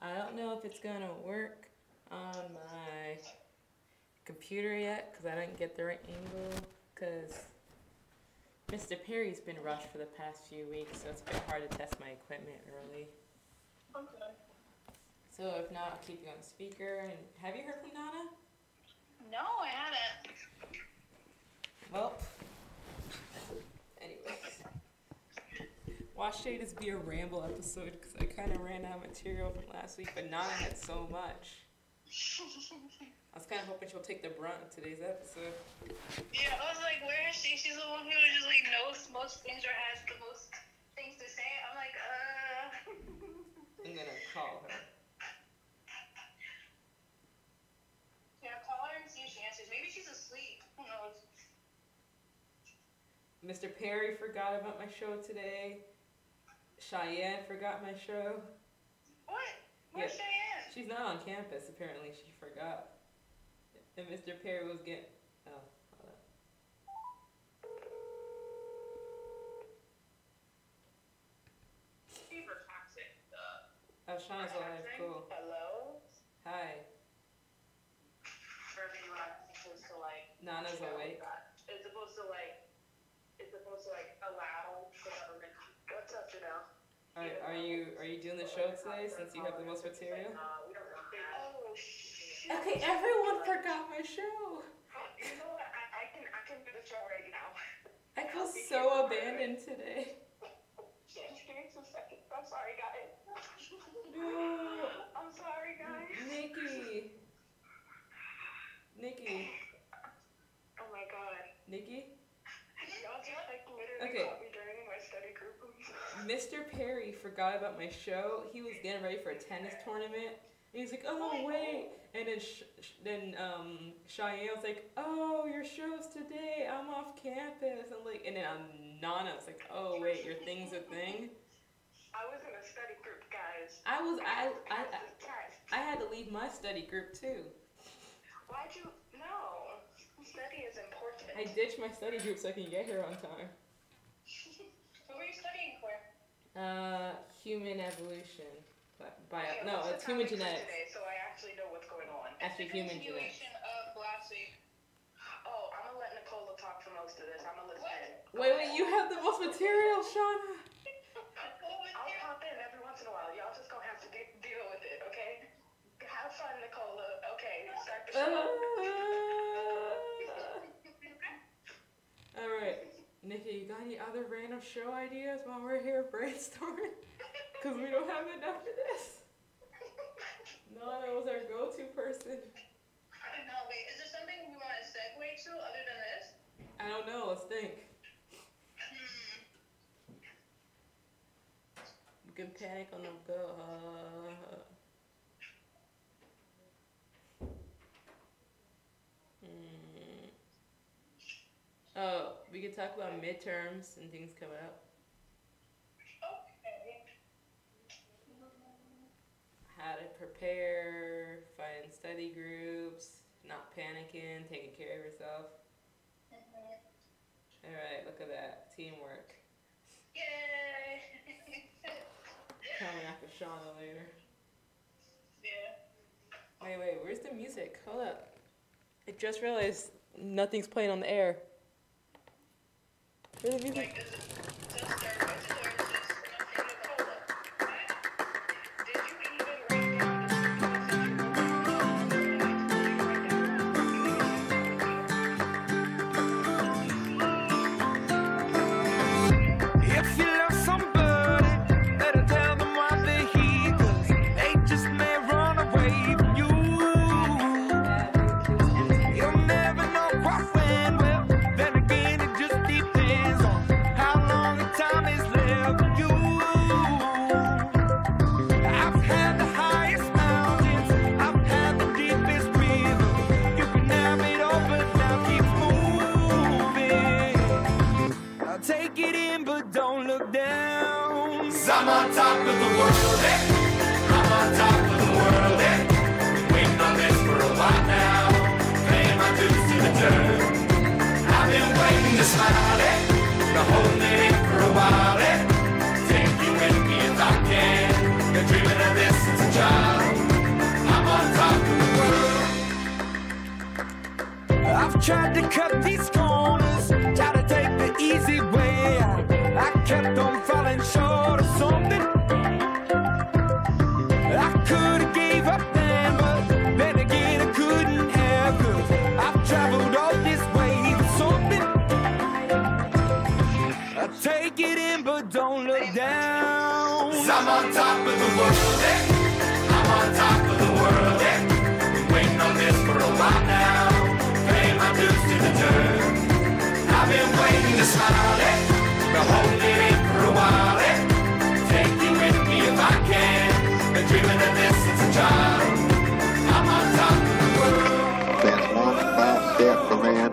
I don't know if it's gonna work on my computer yet because I didn't get the right angle because Mr. Perry's been rushed for the past few weeks, so it's been hard to test my equipment early. Okay. So if not, I'll keep you on speaker. And have you heard from Nana? No, I haven't. Well, anyways. Watch today just be a ramble episode because I kind of ran out of material from last week, but Nana had so much. I was kind of hoping she'll take the brunt of today's episode. Yeah, I was like, where is she? She's the one who just like knows most things or has the most things to say. I'm like, I'm gonna call her. Yeah, call her and see if she answers. Maybe she's asleep. Who knows? Mr. Perry forgot about my show today. Cheyenne forgot my show. What? Where's Cheyenne? She's not on campus, apparently. She forgot. And Mr. Perry was getting... Oh, hold on. Super toxic. Oh, Shauna's alive. Cool. Hello? Hi. Wherever you are, it's supposed to like... Nana's awake. It's supposed to like allow the government. What's up, Janelle? Are you doing the show today since you have the most material? Oh, shit. Okay, everyone forgot my show. You know what? I can do the show right now. I feel so abandoned today. Shit, give me 2 seconds. I'm sorry, guys. No. I'm sorry, guys. Nikki. Oh my god. Nikki? Y'all just like literally Okay. caught me during my study group. Mr. Perry forgot about my show. He was getting ready for a tennis tournament. And he's like, oh, wait. And then Cheyenne was like, oh, your show's today. I'm off campus. I'm like, and then Nana was like, oh, wait, your thing's a thing? I was in a study group, guys. I had to leave my study group, too. Why'd you? No. Study is important. I ditched my study group so I can get here on time. What were you studying for? Human evolution. Okay, No, what's it's the human topic for genetics. today, so I actually know what's going on. Actually, human genetics. Continuation of last week. Oh, I'm gonna let Nicola talk for most of this. I'm gonna listen. Wait, you have the most material, Shauna. I'll pop in every once in a while. Y'all just gonna have to deal with it, okay? Have fun, Nicola. Okay, start the show. Alright. Nikki, you got any other random show ideas while we're here brainstorming? Because we don't have enough for this. Nana was our go-to person. No, wait, is there something we want to segue to other than this? I don't know, let's think. We can panic on the go. Oh, we could talk about midterms and things coming up. Okay. How to prepare, find study groups, not panicking, taking care of yourself. Alright, look at that. Teamwork. Yay! Coming after Shauna later. Yeah. Wait, where's the music? Hold up. I just realized nothing's playing on the air. Where's the music? Like, is it just our voices or is this nothing to call up? Did you even write down? If you love somebody, better tell them why they're here, 'cause they just may run away from you. You'll never know what went well, then again it just depends on how long the time is left for you. I've had the highest mountains, I've had the deepest rivers. You can have it all, but now keep moving. I'll take it in, but don't look down. 'Cause I'm on top of the world, eh? I'm on top of the world, eh? Waiting on this for a while now, paying my dues to the dirt. I've been waiting to smile, eh? Been holding it in for a while, eh? Take you with me if I can. Been dreaming of this since a child. tried to cut these corners, tried to take the easy way out. I kept on falling short of something. I could have gave up then, but then again I couldn't have, 'cause I've traveled all this way for something. I take it in, but don't look down. 'Cause I'm on top of the world, eh? I'm on top of the world, eh? Been waiting on this for a while now. Paying my dues to the dirt. I've been waiting to smile, eh? Been holding it in for a while, eh? Take you with me if I can. Been dreaming of this since a child. I'm on top of the world. That's one small step for man,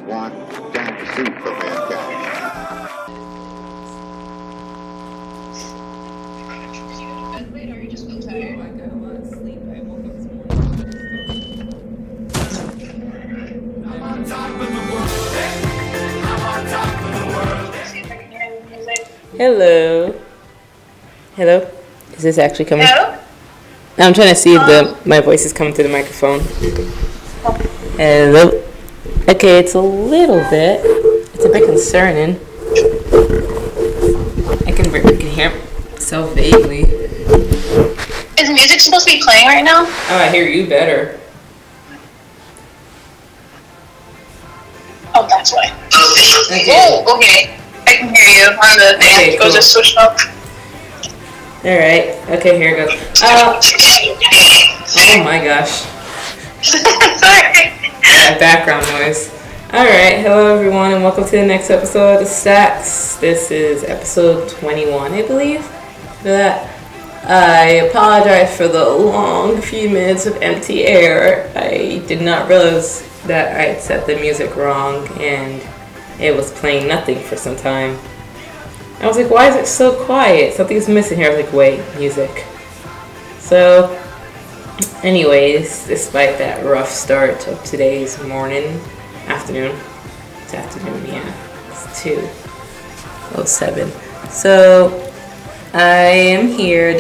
one giant leap for mankind. Wait, or you just feel tired? I got a lot of sleep. I woke up this morning. I'm on top of the world, eh? I'm on top of the world, eh? See if I can hear any music. Hello. Hello? Is this actually coming? Hello? I'm trying to see if my voice is coming through the microphone. Hello. Okay, it's a little bit. It's a bit concerning. I can hear so vaguely. Is music supposed to be playing right now? Oh, I hear you better. Oh, that's why. Okay. Oh, okay. I can hear you on the thing. Okay, Go cool. just switch up. Alright. Okay, here it goes. Oh my gosh. Sorry. That background noise. Alright, hello everyone and welcome to the next episode of Stacks. This is episode 21, I believe. For that. I apologize for the long few minutes of empty air. I did not realize that I had set the music wrong and it was playing nothing for some time. I was like, why is it so quiet? Something's missing here. I was like, wait, music. So, anyways, despite that rough start of today's afternoon. It's afternoon, yeah. It's 2:07. So, I am here.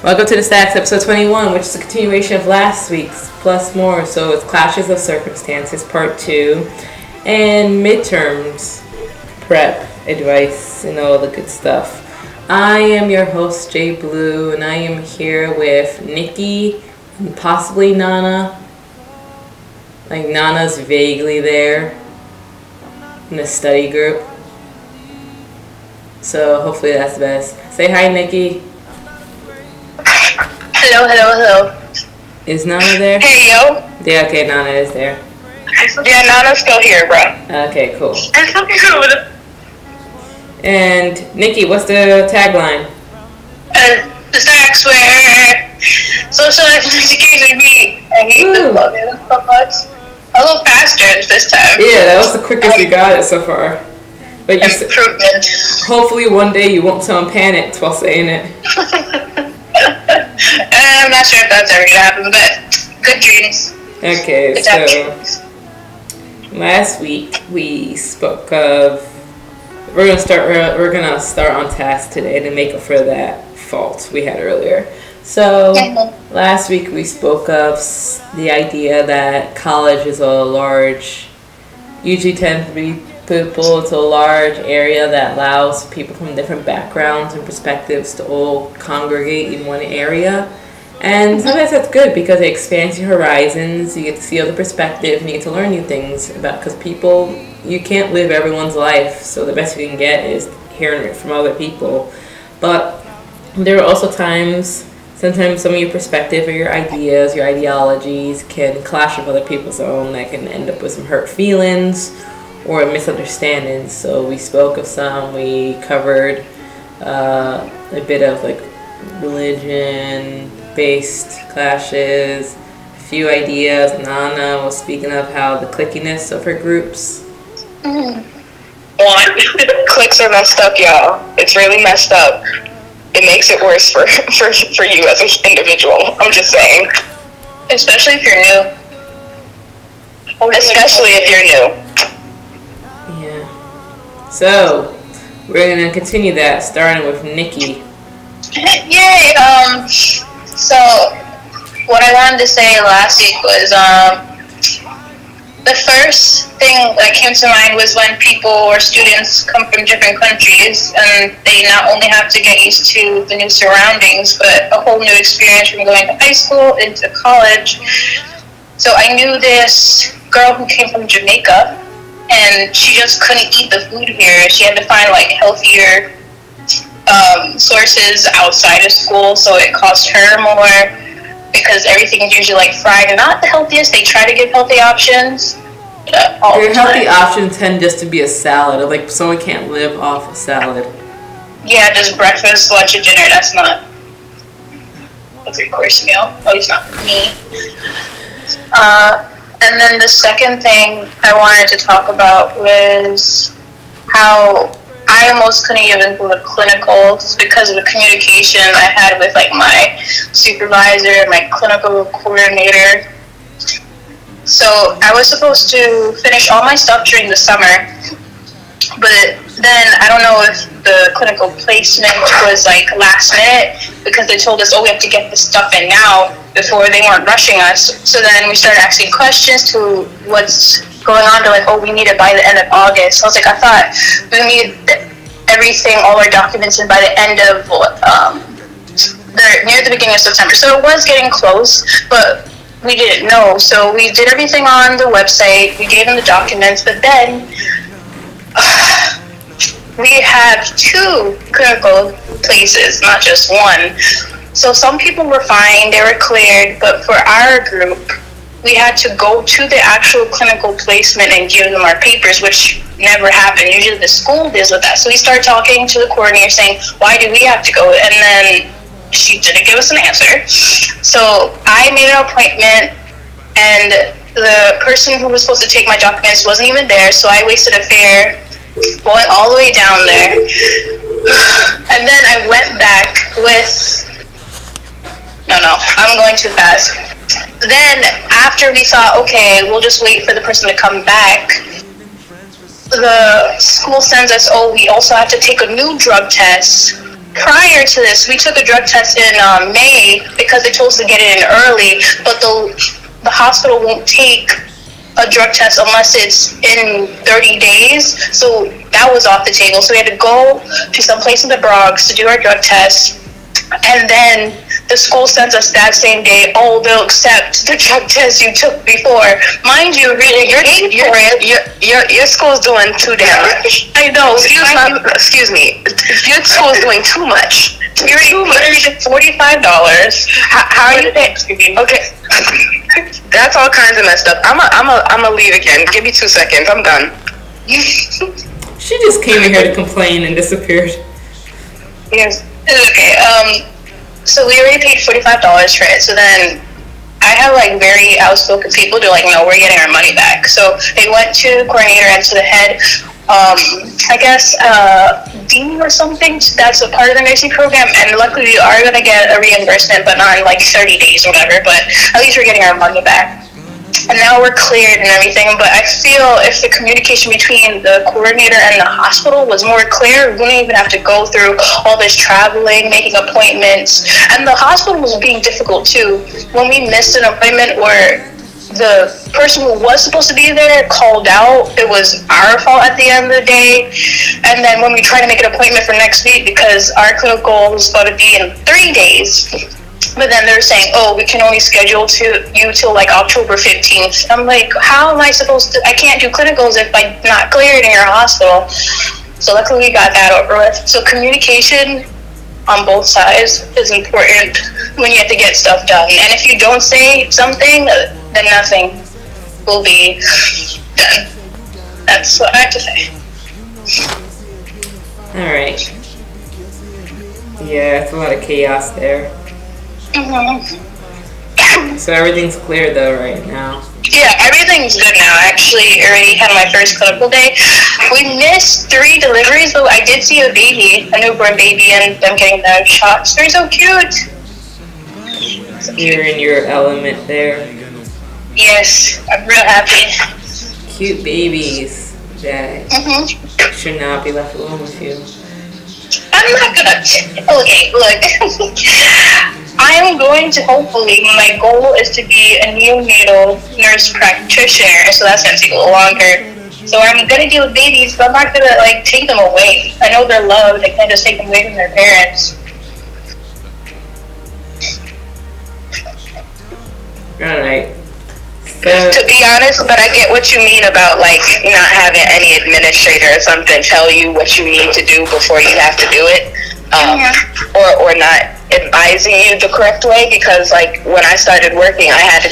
Welcome to the Stacks, episode 21, which is a continuation of last week's, plus more. So, it's Clashes of Circumstances, part 2, and midterms prep advice and all the good stuff. I am your host, Jay Blue, and I am here with Nikki and possibly Nana. Like, Nana's vaguely there in the study group. So, hopefully that's the best. Say hi, Nikki. Hello, hello, hello. Is Nana there? Hey, yo. Yeah, okay, Nana is there. Yeah, Nana's still here, bro. Okay, cool. I'm so good. And, Nikki, what's the tagline? The Stacks where social education meet. I hate this login so much. A little faster this time. Yeah, that was the quickest you got it so far. But you Improvement. hopefully one day you won't sound panicked while saying it. I'm not sure if that's ever gonna happen, but good dreams. Okay, Good so dreams. last week we spoke of we're gonna start on task today to make up for that fault we had earlier. So last week we spoke of the idea that college is usually tends to be people. It's a large area that allows people from different backgrounds and perspectives to all congregate in one area. And sometimes that's good because it expands your horizons, you get to see other perspectives, and you get to learn new things because you can't live everyone's life, so the best you can get is hearing it from other people. But there are also sometimes some of your perspective or your ideas, your ideologies can clash with other people's own that can end up with some hurt feelings or misunderstandings. So we spoke of some, we covered a bit of like religion-based clashes, a few ideas. Nana was speaking of how the clickiness of her groups. Clicks are messed up, y'all. It's really messed up. It makes it worse for you as an individual. I'm just saying. Especially if you're new. Especially if you're new. Yeah. So, we're going to continue that, starting with Nikki. Yay! So, what I wanted to say last week was, The first thing that came to mind was when people or students come from different countries and they not only have to get used to the new surroundings, but a whole new experience from going to high school into college. So I knew this girl who came from Jamaica, and she just couldn't eat the food here. She had to find like healthier sources outside of school, so it cost her more because everything is usually like fried and not the healthiest. They try to give healthy options. Your healthy options tend just to be a salad. Like someone can't live off a salad. Yeah, just breakfast, lunch, and dinner. That's not a 3-course meal. At least not for me. And then the second thing I wanted to talk about was how I almost couldn't even do the clinicals because of the communication I had with like my supervisor, my clinical coordinator. So I was supposed to finish all my stuff during the summer, but then I don't know if the clinical placement was like last minute because they told us, oh, we have to get this stuff in now before they weren't rushing us. So then we started asking questions to what's going on. They're like, oh, we need it by the end of August. So I was like, I thought we need everything, all our documents in by the end of near the beginning of September. So it was getting close, but we didn't know. So we did everything on the website. We gave them the documents, but then we had 2 clinical places, not just one. So some people were fine, they were cleared, but for our group, we had to go to the actual clinical placement and give them our papers, which never happened. Usually the school deals with that. So we started talking to the coordinator saying, why do we have to go? And then she didn't give us an answer. So I made an appointment, and the person who was supposed to take my documents wasn't even there, so I wasted a fare going all the way down there. And then I went back with... No, I'm going too fast. Then after we thought, okay, we'll just wait for the person to come back, the school sends us, oh, we also have to take a new drug test. Prior to this, we took a drug test in May because they told us to get it in early, but the hospital won't take a drug test unless it's in 30 days. So that was off the table. So we had to go to some place in the Bronx to do our drug test. And then the school sends us that same day, oh, they'll accept the drug test you took before. Mind you, your school's doing too damn much. I know. Excuse me. Your school's doing too much. You're $45. How are you paying? Okay. That's all kinds of messed up. I'm a leave again. Give me 2 seconds. I'm done. She just came in here to complain and disappeared. Yes. Okay, so we already paid $45 for it, so then I have like very outspoken people. They're like, no, we're getting our money back. So they went to the coordinator and to the head, I guess, dean or something, that's a part of the nursing program, and luckily we are going to get a reimbursement, but not in like 30 days or whatever, but at least we're getting our money back. And now we're cleared and everything, but I feel if the communication between the coordinator and the hospital was more clear, we wouldn't even have to go through all this traveling, making appointments. And the hospital was being difficult too. When we missed an appointment or the person who was supposed to be there called out, it was our fault at the end of the day. And then when we tried to make an appointment for next week, because our clinical was about to be in 3 days, but then they're saying, oh, we can only schedule you till like October 15th. I'm like, how am I supposed to, I can't do clinicals if I'm not cleared in your hospital. So luckily we got that over with. So communication on both sides is important when you have to get stuff done. And if you don't say something, then nothing will be done. That's what I have to say. Alright. Yeah, it's a lot of chaos there. So everything's clear though right now. Yeah, everything's good now. I actually already had my first clinical day. We missed 3 deliveries, but I did see a baby, a newborn baby, and them getting the shots. They're so cute. You're in your element there. Yes, I'm real happy. Cute babies that should not be left alone with you. I'm not gonna. Okay, look. I'm I'm going to, hopefully, my goal is to be a neonatal nurse practitioner, so that's going to take a little longer. So I'm going to deal with babies, but I'm not going to, like, take them away. I know they're loved. I can't just take them away from their parents. Alright. To be honest, but I get what you mean about, like, not having any administrator or something tell you what you need to do before you have to do it. Or not advising you the correct way, because like when I started working, I had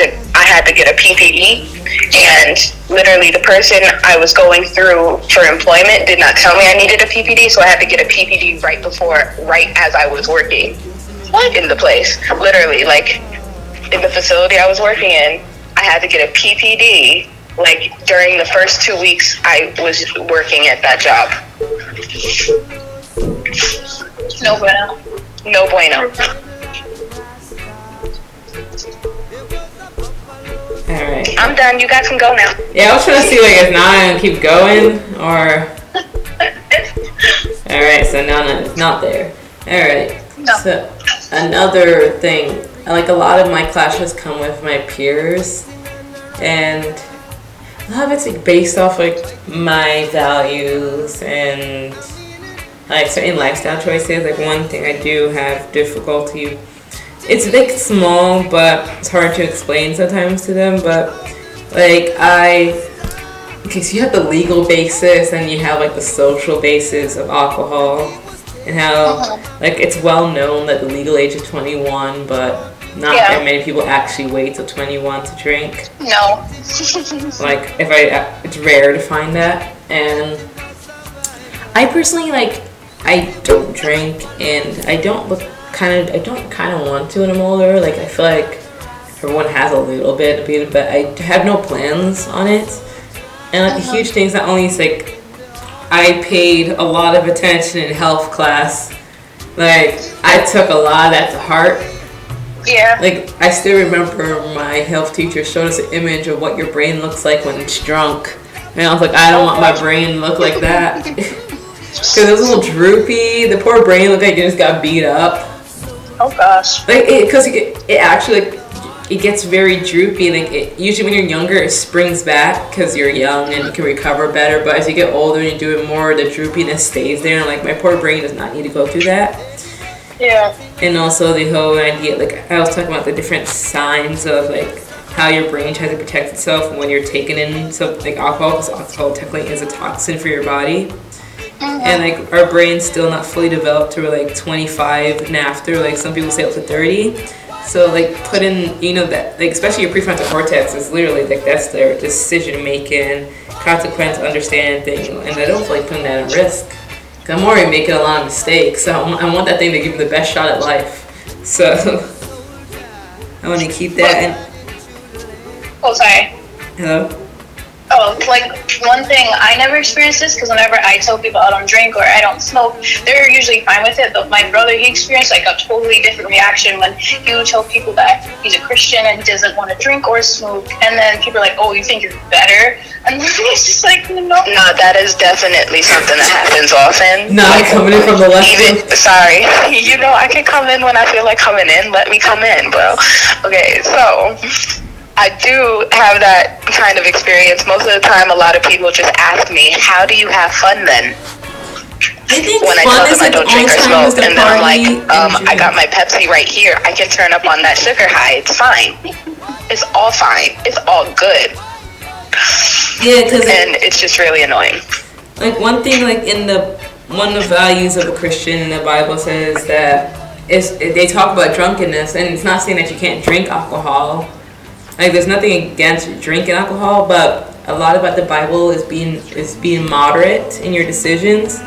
to get a PPD, and literally the person I was going through for employment did not tell me I needed a PPD, so I had to get a PPD right as I was working in the place. Literally, like in the facility I was working in, I had to get a PPD like during the first 2 weeks I was working at that job. No bueno. No bueno. Alright. I'm done. You guys can go now. Yeah, I was trying to see like if Nana and keep going or. Alright, so Nana is not there. Alright. No. So another thing, like a lot of my classes come with my peers, and a lot of it's like based off like my values and like certain lifestyle choices. Like one thing I do have difficulty, it's like small but it's hard to explain sometimes to them, but like okay, so you have the legal basis and you have like the social basis of alcohol, and how like it's well known that the legal age is 21, but not that many people actually wait till 21 to drink. No. Like it's rare to find that. And I personally like, I don't drink, and I don't kind of want to when I'm older. Like I feel like everyone has a little bit, but I have no plans on it. And like the huge things, not only is like I paid a lot of attention in health class. Like I took a lot of that to heart. Yeah. Like I still remember my health teacher showed us an image of what your brain looks like when it's drunk, and I was like, I don't want my brain to look like that. Because it was a little droopy. The poor brain looked like it just got beat up. Oh gosh. Like because it actually like it gets very droopy. Like usually when you're younger, it springs back because you're young and you can recover better. But as you get older and you do it more, the droopiness stays there. And like my poor brain does not need to go through that. Yeah. And also the whole idea, like I was talking about the different signs of like how your brain tries to protect itself when you're taking in something like alcohol, because alcohol technically is a toxin for your body. And like our brain's still not fully developed to like 25 and after, like some people say up to 30. So like put in, you know, that like especially your prefrontal cortex is literally like that's their decision making, consequence understanding thing, and I don't feel like putting that at risk. Cause I'm already making a lot of mistakes, so I want that thing to give me the best shot at life. So I want to keep that. And oh, sorry. hello. Oh, like one thing, I never experienced this because whenever I tell people I don't drink or I don't smoke, they're usually fine with it. But my brother, he experienced like a totally different reaction when he would tell people that he's a Christian and he doesn't want to drink or smoke. And then people are like, oh, you think you're better? And it's just like, no. No, that is definitely something that happens often. Not like, coming in from the left. Sorry. You know, I can come in when I feel like coming in. Let me come in, bro. Okay, so I do have that kind of experience. Most of the time, a lot of people just ask me, how do you have fun then? When I tell them I don't drink or smoke, and then I'm like, I got my Pepsi right here. I can turn up on that sugar high. It's fine. It's all fine. It's all good. Yeah, and it's just really annoying. Like one thing, like one of the values of a Christian in the Bible says that they talk about drunkenness, and it's not saying that you can't drink alcohol. Like there's nothing against drinking alcohol, but a lot about the Bible is being moderate in your decisions.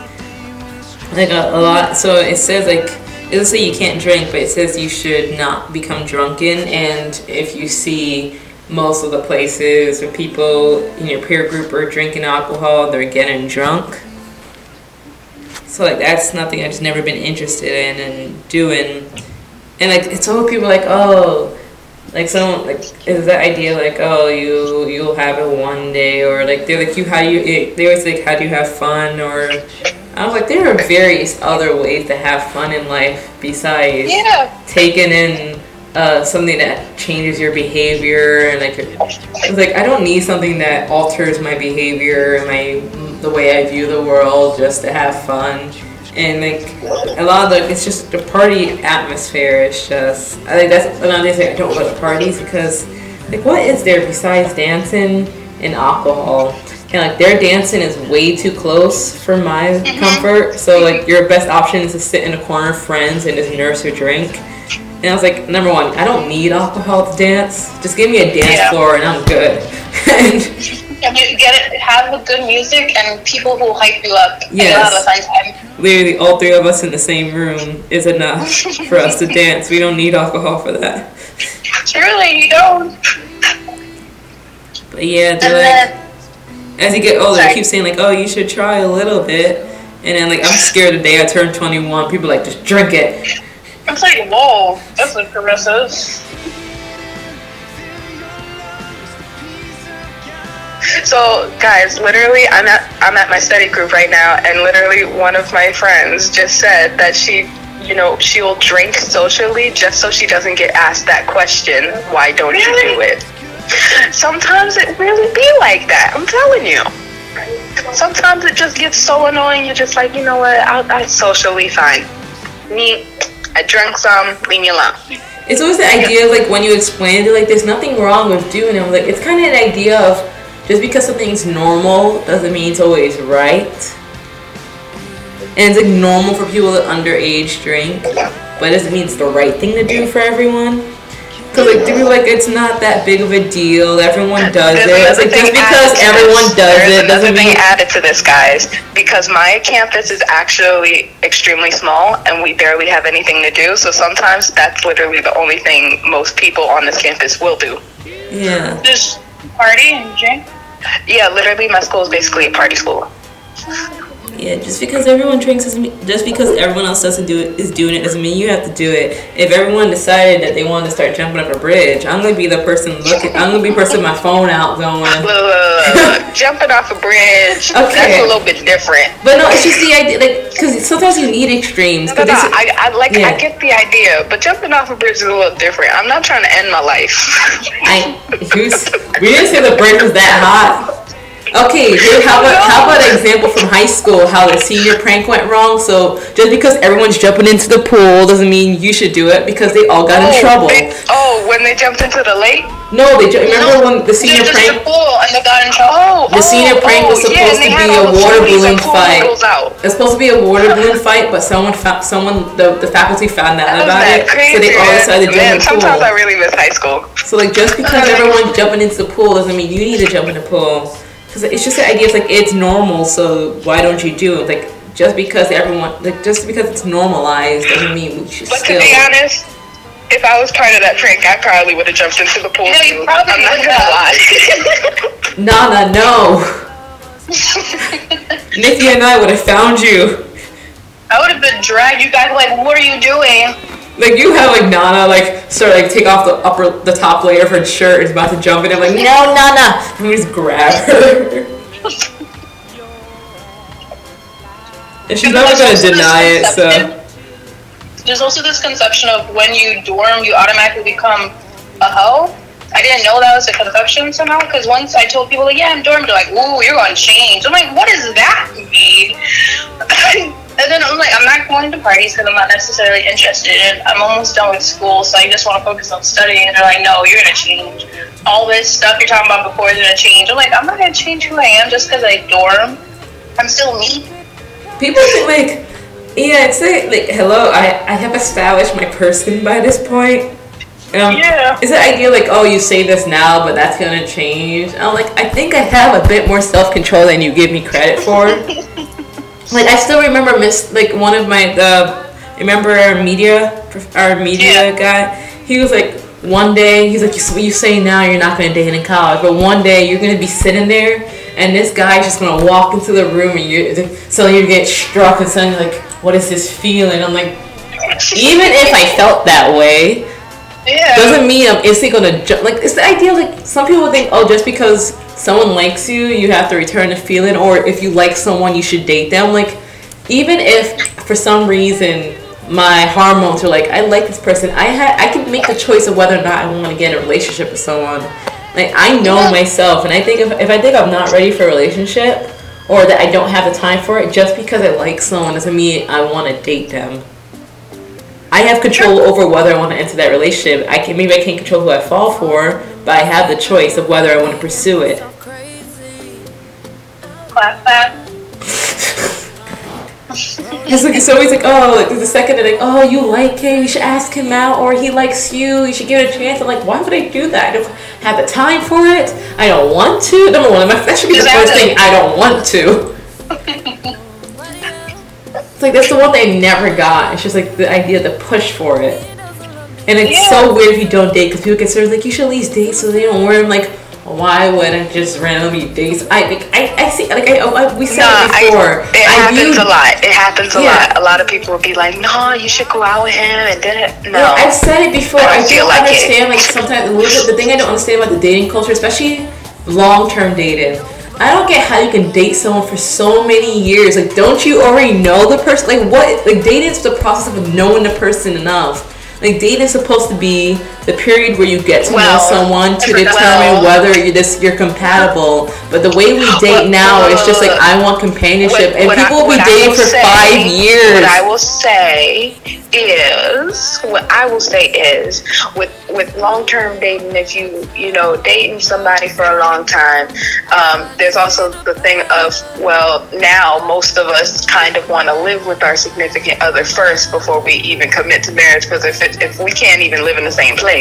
Like a lot. So it says like it doesn't say you can't drink, but it says you should not become drunken. And if you see most of the places where people in your peer group are drinking alcohol, they're getting drunk. So like that's nothing I've just never been interested in and doing. And like it's all people like, oh, like someone like is that idea like, oh, you'll have it one day, or like they're like they always like, how do you have fun? Or I was like, there are various other ways to have fun in life besides taking in something that changes your behavior, and it's like I don't need something that alters my behavior and the way I view the world just to have fun. And like a lot of it's just the party atmosphere is just, I think that's another thing I don't like parties, because like what is there besides dancing and alcohol? And like their dancing is way too close for my comfort. So like your best option is to sit in a corner of friends and just nurse your drink. And I was like, number one, I don't need alcohol to dance. Just give me a dance floor and I'm good. And you get it, have a good music and people who hype you up. Yes. And you'll have a fun time. Literally, all three of us in the same room is enough for us to dance. We don't need alcohol for that. Truly, you don't. But yeah, they're like, as you get older, they keep saying like, oh, you should try a little bit. And then like, I'm scared the day I turn 21, people are like, just drink it. It's like, whoa, that's like progressive. So guys, literally I'm at my study group right now, and literally one of my friends just said that she will drink socially just so she doesn't get asked that question, why don't you do it? Sometimes it really be like that, I'm telling you. Sometimes it just gets so annoying, you're just like, you know what, I socially fine. Me, I drank some, leave me alone. It's always the idea of like when you explain it, like there's nothing wrong with doing it. Like it's kind of an idea of just because something's normal doesn't mean it's always right. And it's like normal for people that underage drink, but it doesn't mean it's the right thing to do for everyone. Cause like people like it's not that big of a deal. Everyone does it. It's like just because everyone does it doesn't mean. Added to this, guys, because my campus is actually extremely small and we barely have anything to do. So sometimes that's literally the only thing most people on this campus will do. Yeah. Just party and drink. Yeah, literally, my school is basically a party school. Yeah, just because everyone drinks doesn't mean, just because everyone else doesn't do it is doing it doesn't mean you have to do it. If everyone decided that they wanted to start jumping up a bridge, I'm gonna be the person looking. I'm gonna be the person with my phone out going. Jumping off a bridge. Okay. That's a little bit different. But no, it's just the idea, like, because sometimes you need extremes. I get the idea, but jumping off a bridge is a little different. I'm not trying to end my life. We didn't say the bridge was that hot. Okay, how about an example from high school, how the senior prank went wrong? So just because everyone's jumping into the pool doesn't mean you should do it, because they all got in trouble. When they jumped into the lake? No, remember when the senior prank? The pool and they got in trouble. The senior prank was supposed to be a water balloon fight. It's supposed to be a water balloon fight, but the faculty found out about it, so they all decided to jump in the pool. Sometimes I really miss high school. So like just because everyone's jumping into the pool doesn't mean you need to jump in the pool. Because it's just the idea, it's like it's normal, so why don't you do it? Like just because it's normalized doesn't mean we should still. But to be honest, if I was part of that prank, I probably would have jumped into the pool too. I'm not gonna lie. Nana, no. Nicky and I would have found you. I would have been dragged. You guys were like, what are you doing? Like you have like Nana like start like take off the top layer of her shirt and is about to jump in. I'm like, no, Nana. And we just grab her. And she's never gonna deny it. So there's also this conception of when you dorm, you automatically become a hoe. I didn't know that was a conception somehow, because once I told people like, yeah, I'm dorm, they're like, ooh, you're gonna change. I'm like, what does that mean? And then I'm like, I'm not going to parties because I'm not necessarily interested in. I'm almost done with school, so I just want to focus on studying. And they're like, no, you're going to change. All this stuff you're talking about before is going to change. I'm like, I'm not going to change who I am just because I dorm. I'm still me. People think like, yeah, it's like hello, I have established my person by this point. Yeah. It's the idea like, oh, you say this now, but that's going to change. I'm like, I think I have a bit more self-control than you give me credit for. Like I still remember one of my remember our media guy. He was like one day he's like, you say now you're not gonna date in college, but one day you're gonna be sitting there and this guy's just gonna walk into the room and you get struck and suddenly like, what is this feeling? I'm like, even if I felt that way, doesn't mean I'm instantly gonna jump. Like it's the idea like some people think, oh, just because someone likes you, you have to return the feeling, or if you like someone, you should date them. Like, even if for some reason my hormones are like, I like this person. I can make the choice of whether or not I want to get in a relationship with someone. Like, I know myself, and I think if I think I'm not ready for a relationship, or that I don't have the time for it, just because I like someone doesn't mean I want to date them. I have control over whether I want to enter that relationship. Maybe I can't control who I fall for, but I have the choice of whether I want to pursue it. It's always like, oh, like, the second they're like, oh, you like him, you should ask him out, or he likes you, you should give it a chance. I'm like, why would I do that? I don't have the time for it. I don't want to. Number one, that should be the first thing. I don't want to. It's like, that's the one thing I never got. It's just like the idea, the push for it. And it's so weird if you don't date, because people get sort of like, you should at least date so they don't worry. I'm like, why would I just randomly date? I see, like, we said it before. It happens a lot. It happens a lot. A lot of people will be like, no, you should go out with him, and then, no. Yeah, I've said it before. I don't like understand, like, sometimes, the thing I don't understand about the dating culture, especially long-term dating, I don't get how you can date someone for so many years. Like, don't you already know the person? Like, what? Like, dating is the process of knowing the person enough. Like, dating is supposed to be the period where you get to know someone to determine whether you're compatible. But the way we date now is just like, I want companionship, and people will be dating for 5 years. What I will say is, with long-term dating, if you dating somebody for a long time, there's also the thing of, well, now most of us kind of want to live with our significant other first before we even commit to marriage, because if we can't even live in the same place,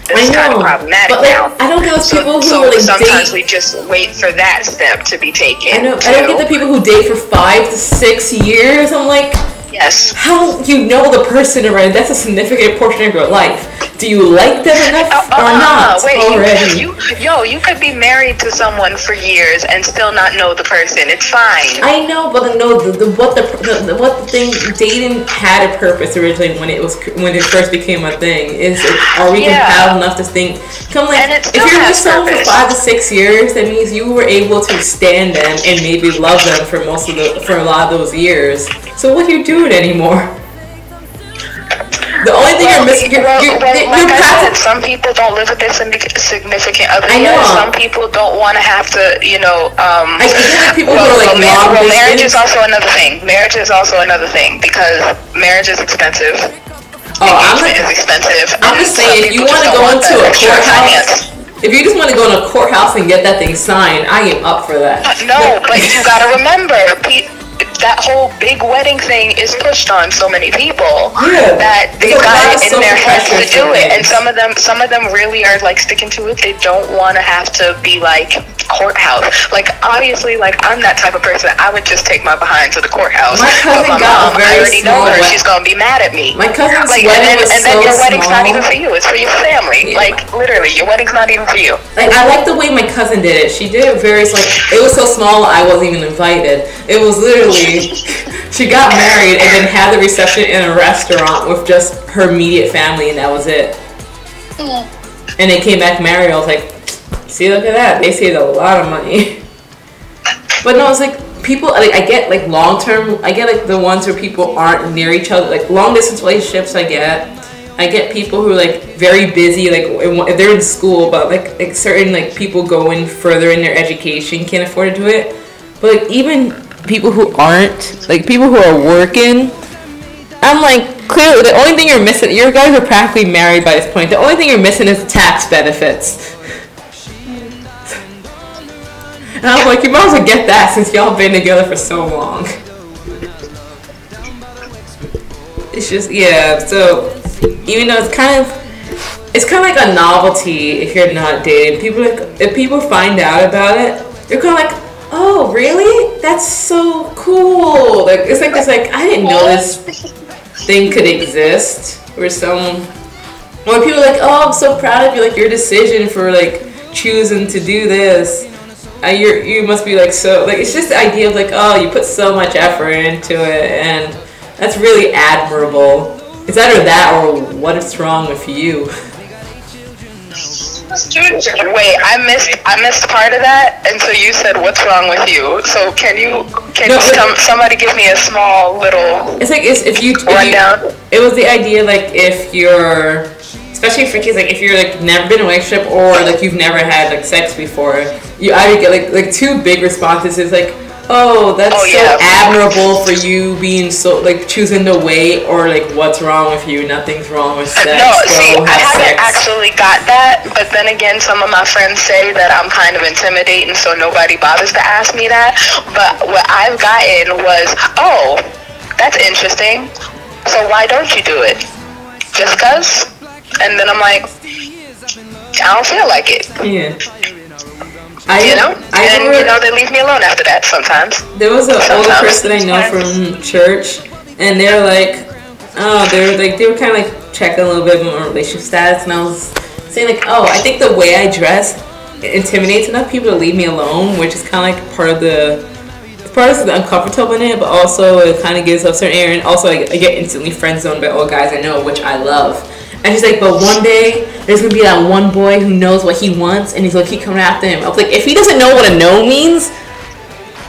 that's kind of problematic now. I don't get those people who like sometimes we just wait for that step to be taken. I don't get the people who date for 5 to 6 years. I'm like, yes. How you know the person already? That's a significant portion of your life. Do you like them enough or not already? You could be married to someone for years and still not know the person. It's fine. I know, but what the thing, dating had a purpose originally when it first became a thing. Is are we compatible enough to think? If you're with someone for 5 to 6 years, that means you were able to stand them and maybe love them for a lot of those years. So what are you doing anymore? The only thing you're missing, some people don't live with their significant other. I know. Some people don't want to have to, I get people who are like marriage is also another thing. Marriage is also another thing, because marriage is expensive. Engagement is expensive. I'm just saying, if you want to go into a courthouse, if you just want to go in a courthouse and get that thing signed, I am up for that. No, but you gotta remember, that whole big wedding thing is pushed on so many people that they've got it in their heads to do it, and some of them really are like sticking to it. They don't want to have to be like courthouse. Like, obviously, like, I'm that type of person. I would just take my behind to the courthouse. My cousin got a very I already know her. She's gonna be mad at me. My cousin's like, wedding was and then your wedding's not even for you. It's for your family. Like, literally, your wedding's not even for you. Like, I like the way my cousin did it. She did it very, like, it was so small I wasn't even invited. It was literally, she got married and then had the reception in a restaurant with just her immediate family, and that was it. And they came back married. I was like, see, look at that. They saved a lot of money. But no, it's like, people, like, I get like long term, I get like the ones where people aren't near each other, like long distance relationships. I get people who are like very busy, like if they're in school, but like certain like people going further in their education can't afford to do it. But like, even people who aren't, like people who are working, I'm like, clearly the only thing you're missing, your guys are practically married by this point, the only thing you're missing is the tax benefits. And I was like, you might as well get that since y'all been together for so long. It's just, yeah, so even though it's kind of like a novelty if you're not dating. People, like, if people find out about it, they're kind of like, oh, really? That's so cool. Like, it's like this, like, I didn't know this thing could exist. Or people are like, oh, I'm so proud of you, like, your decision for, like, choosing to do this. You must be, like, so, like, it's just the idea of, like, oh, you put so much effort into it, and that's really admirable. It's either that or what's wrong with you. Wait, I missed part of that, and so you said, "What's wrong with you?" So can you somebody give me a small little? It's like if you rundown. It was the idea like if you're, especially for kids, like if you're like never been in a relationship or like you've never had like sex before, you either get like two big responses is like, oh, that's so admirable for you being so like choosing to wait, or like what's wrong with you? Nothing's wrong with sex. No, see, I haven't actually got that, but then again, some of my friends say that I'm kind of intimidating, so nobody bothers to ask me that. But what I've gotten was, oh, that's interesting. So why don't you do it? Just 'cause? And then I'm like, I don't feel like it. Yeah. You know, they leave me alone after that sometimes. There was an older person I know from church, and they're like, oh, they were kind of like checking a little bit more relationship status, and I was saying like, oh, I think the way I dress intimidates enough people to leave me alone, which is kind of like part of the uncomfortable in it, but also it kind of gives up certain air, and also I get instantly friend zoned by all guys I know, which I love. And she's like, but one day there's gonna be that one boy who knows what he wants, and he's gonna keep coming after him. I was like, if he doesn't know what a no means,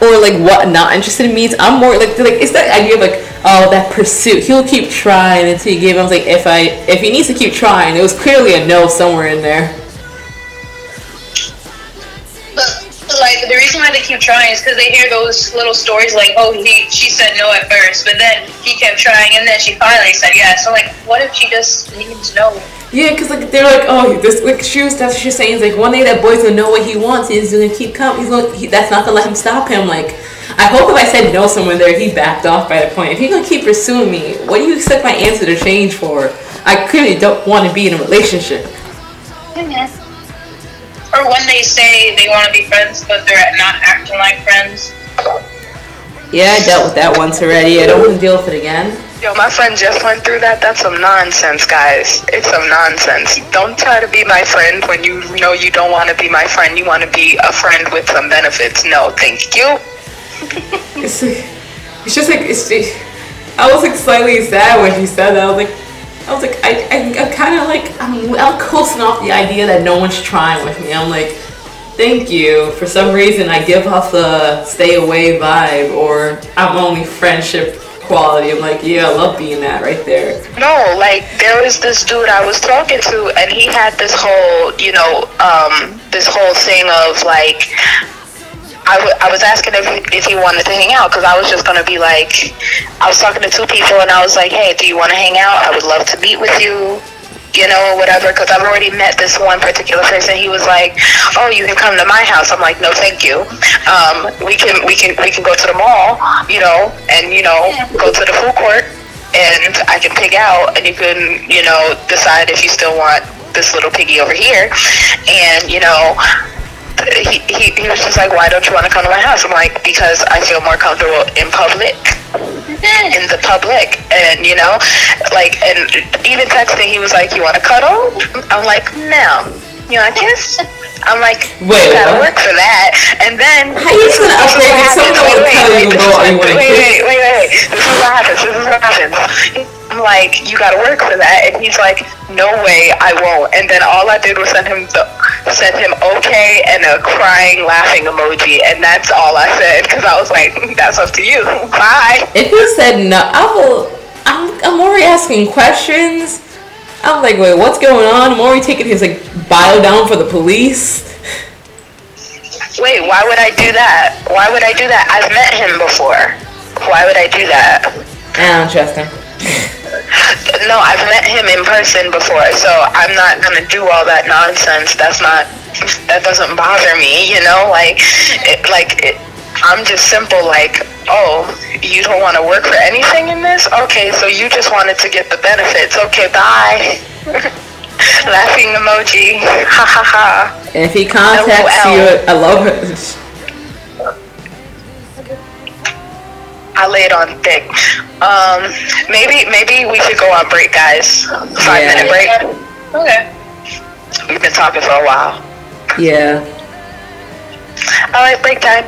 or like what not interested in means, I'm more like it's that idea of like, oh, that pursuit. He'll keep trying until you give him. I was like, if he needs to keep trying, it was clearly a no somewhere in there. Like, the reason why they keep trying is because they hear those little stories like, oh, she said no at first, but then he kept trying, and then she finally said yes. So, like, what if she just needs no? Yeah, because, like, they're like, oh, this, like, that's what she's saying. Is like, one day that boy's going to know what he wants. He's going to keep coming. That's not going to let him stop him. Like, I hope if I said no somewhere there, he backed off by the point. If he's going to keep pursuing me, what do you expect my answer to change for? I clearly don't want to be in a relationship. Mm-hmm. Or when they say they want to be friends, but they're not acting like friends. Yeah, I dealt with that once already. I don't want to deal with it again. Yo, my friend just went through that. That's some nonsense, guys. It's some nonsense. Don't try to be my friend when you know you don't want to be my friend. You want to be a friend with some benefits. No, thank you. It's just like, I was like slightly sad when she said that. I was like, I'm kind of like, I'm coasting off the idea that no one's trying with me. I'm like, thank you. For some reason, I give off the stay away vibe, or I'm only friendship quality. I'm like, yeah, I love being that right there. No, like, there was this dude I was talking to, and he had this whole, this whole thing of, like, I was asking if he wanted to hang out, because I was just going to be like, I was talking to two people, and I was like, hey, do you want to hang out? I would love to meet with you, whatever, because I've already met this one particular person. He was like, oh, you can come to my house. I'm like, no, thank you. We can go to the mall, and, go to the food court, and I can pig out, and you can, decide if you still want this little piggy over here, and, he was just like, why don't you want to come to my house? I'm like, because I feel more comfortable in public, and and even texting, he was like, you want to cuddle? I'm like, no. You want to kiss? I'm like, wait, you gotta work for that. And then how you just gonna upgrade if someone don't cuddle you go, or you want to kiss? Wait. This is what happens. I'm like, you gotta work for that, and he's like, no way, I won't. And then all I did was send him okay and a crying, laughing emoji, and that's all I said, because I was like, that's up to you. Bye. If he said no, I'm already asking questions. I'm like, wait, what's going on? I'm already taking his bio down for the police. Wait, why would I do that? I've met him before. Why would I do that? I don't trust him. No, I've met him in person before, so I'm not gonna do all that nonsense. That doesn't bother me, I'm just simple, like, oh, you don't want to work for anything in this? Okay, so you just wanted to get the benefits. Okay, bye. Laughing emoji. Ha ha ha. And if he contacts you, I love it. I laid on thick. Maybe we could go on break, guys. 5-minute break. Okay. We've been talking for a while. Yeah. Alright, break time.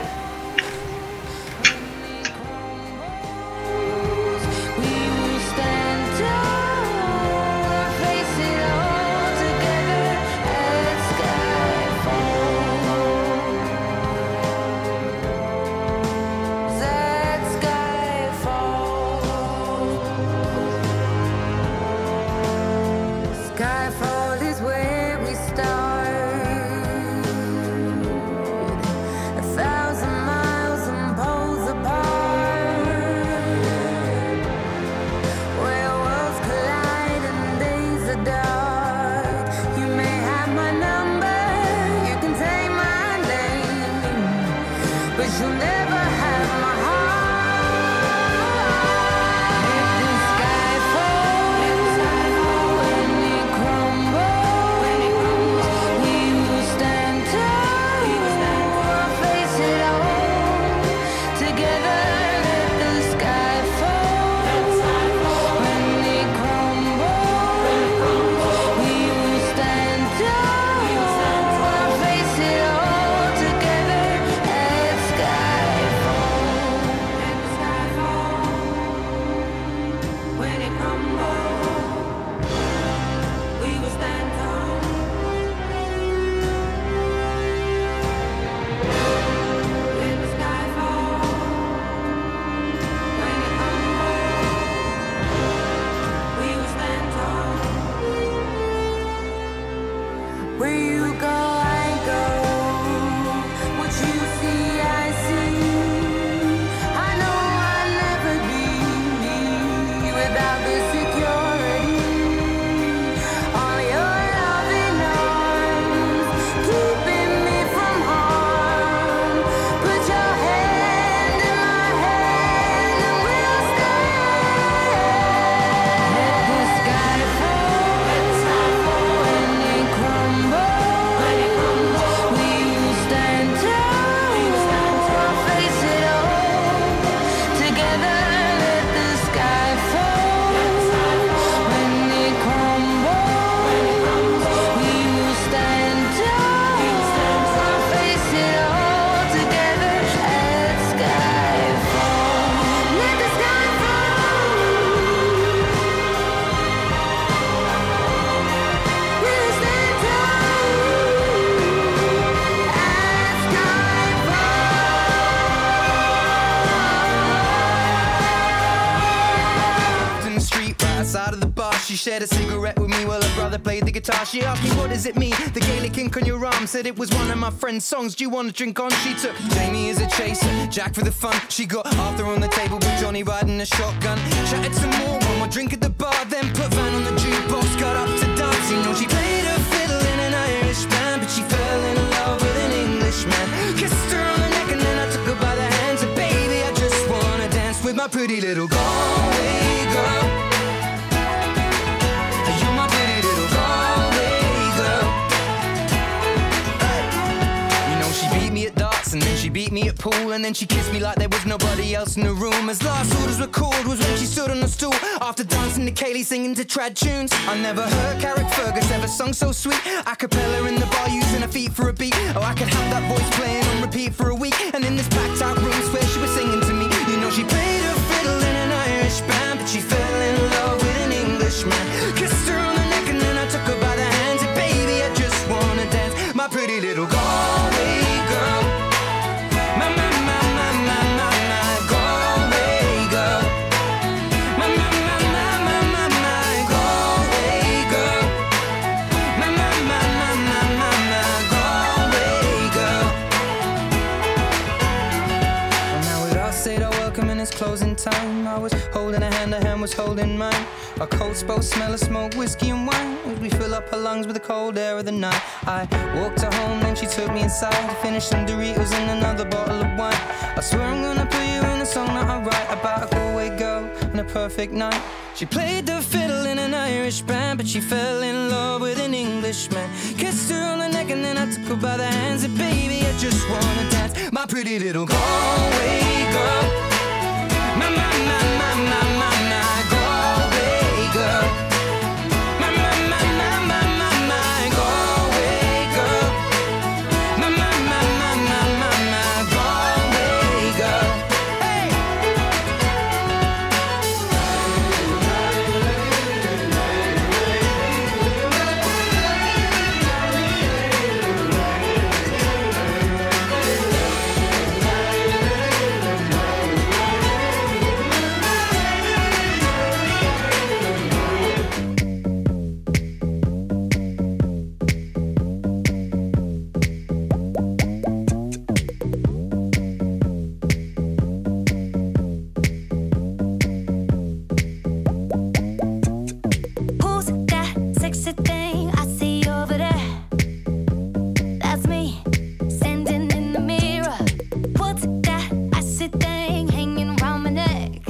shared a cigarette with me while her brother played the guitar. She asked me, what does it mean? The Gaelic ink on your arm. Said it was one of my friend's songs. Do you want to drink on? She took Jamie as a chaser, Jack for the fun. She got Arthur on the table with Johnny riding a shotgun. Chatted some more, one more drink at the bar, then put Van on the jukebox. Got up to dance, you know she played her fiddle in an Irish band, but she fell in love with an Englishman. Kissed her on the neck and then I took her by the hands. And baby, I just wanna dance with my pretty little Galway girl. You're my pretty little Galway girl. Hey. You know she beat me at darts and then she beat me at pool, and then she kissed me like there was nobody else in the room. As last orders were called was when she stood on the stool after dancing to Kaylee singing to trad tunes. I never heard Carrick Fergus ever sung so sweet. A cappella in the bar using her feet for a beat. Oh, I could have that voice playing on repeat for a week. And in this packed out room where she was singing to me. You know she played her fiddle in an Irish band, but she fell in love with an Englishman. Kissed her on the neck and then I took her by the hands. And baby, I just wanna dance, my pretty little Galway girl. My Galway girl. My Galway girl. My Galway girl. Well, now we'd all said our welcome and it's closing time. I was holding her hand was holding mine. Our coats both smell of smoke, whiskey and wine as we fill up her lungs with the cold air of the night. I walked her home, then she took me inside to finish some Doritos and another bottle of wine. I swear I'm gonna put you in a song that I write about a Galway girl and a perfect night. She played the fiddle in an Irish band, but she fell in love with an Englishman. Kissed her on the neck and then I took her by the hands. And baby, I just wanna dance, my pretty little Galway girl. My Galway girl. My Galway girl. My Galway girl. Hey. Who's that sexy thing I see over there? That's me, standing in the mirror. What's that icy thing hanging around my neck?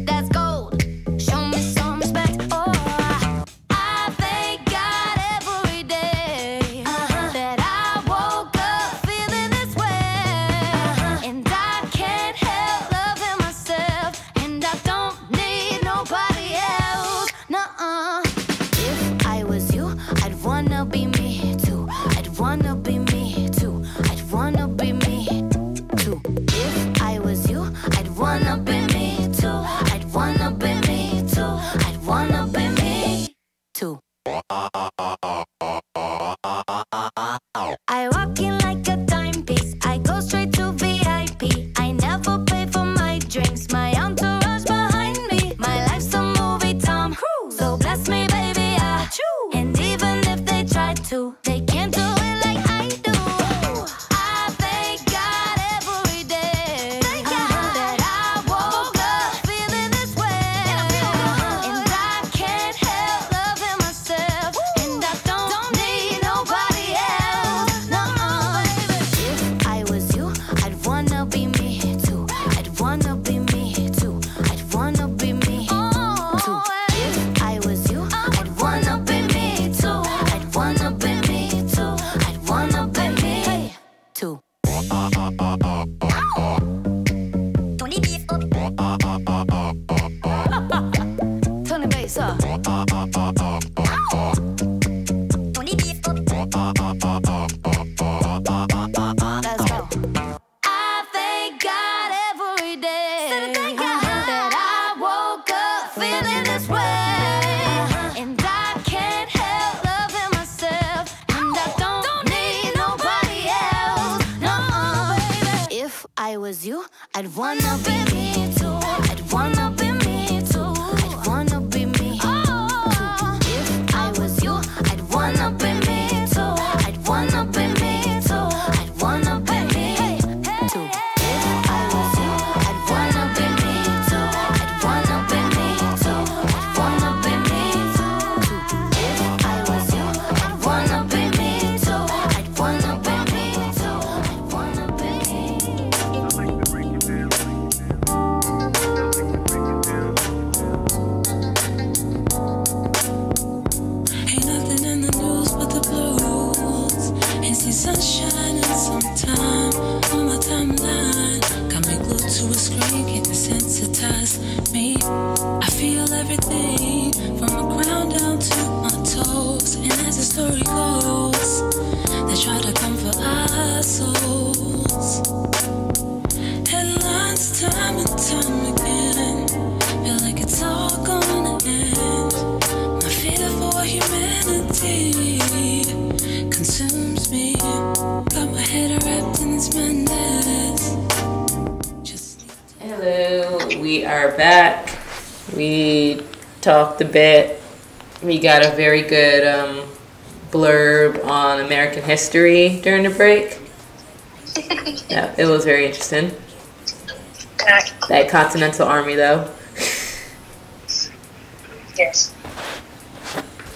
That's gold. Show me some respect. Oh, I thank God every day that I woke up feeling this way. And I can't help loving myself, and I don't need nobody else. Nuh-uh. If I was you, I'd wanna be me too. I'd wanna be me too. I'd wanna be me too. If I was you, I'd wanna be me too. I'd wanna be me too. I'd wanna be me too. I walk in like a timepiece. I go straight to VIP. I never pay for my drinks. My entourage behind me. My life's a movie, Tom Cruise. So bless me, baby, and even if they try to, they can't do it like I do. I thank God every day that I woke up feeling this way. And I can't help loving myself, and I don't need nobody else. No, if I was you, I'd wanna be me too. I'd wanna be me too. I'd wanna be me too. If I was you, I'd wanna be me too. I'd wanna be me too. I'd wanna be me too. Turn the bass up. Turn the bass up. Turn the bass up. Let's go. I thank God every day that I woke up feeling this way. And I can't help loving myself, and I don't need nobody else. No, if I was you, I'd wanna be me too. I'd wanna be me too. I'd wanna be me. hypnotize me. I feel everything from the ground down to my toes. And as the story goes, they try to come for our souls. Headlines time and time again, feel like it's all gonna end. My fear for humanity consumes me. Got my head wrapped in this madness. Hello, we are back. We talked a bit. We got a very good blurb on American history during the break. Yeah, it was very interesting. That Continental Army, though. Yes.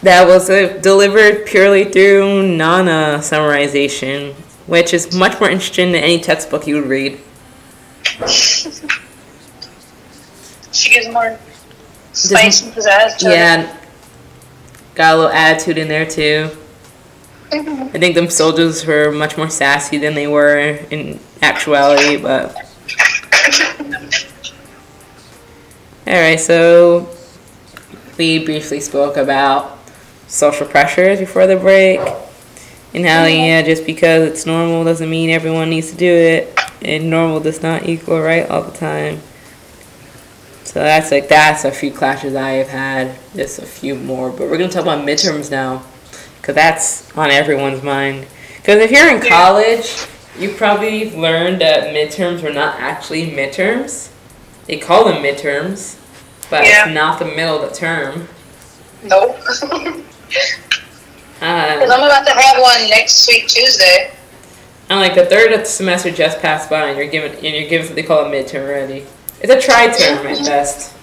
That was delivered purely through Nana summarization, which is much more interesting than any textbook you would read. She gives more spice and pizzazz to Yeah, got a little attitude in there too. I think them soldiers were much more sassy than they were in actuality, but... Alright, so we briefly spoke about social pressures before the break, and how, yeah, just because it's normal doesn't mean everyone needs to do it, and normal does not equal right all the time. So that's a few clashes I have had, just a few more, but we're going to talk about midterms now, because that's on everyone's mind. Because if you're in college, you probably learned that midterms are not actually midterms. They call them midterms, but it's not the middle of the term. Nope. Because I'm about to have one next week, Tuesday. And like the third semester just passed by, and you're given what they call a midterm already. It's a tri-term at best.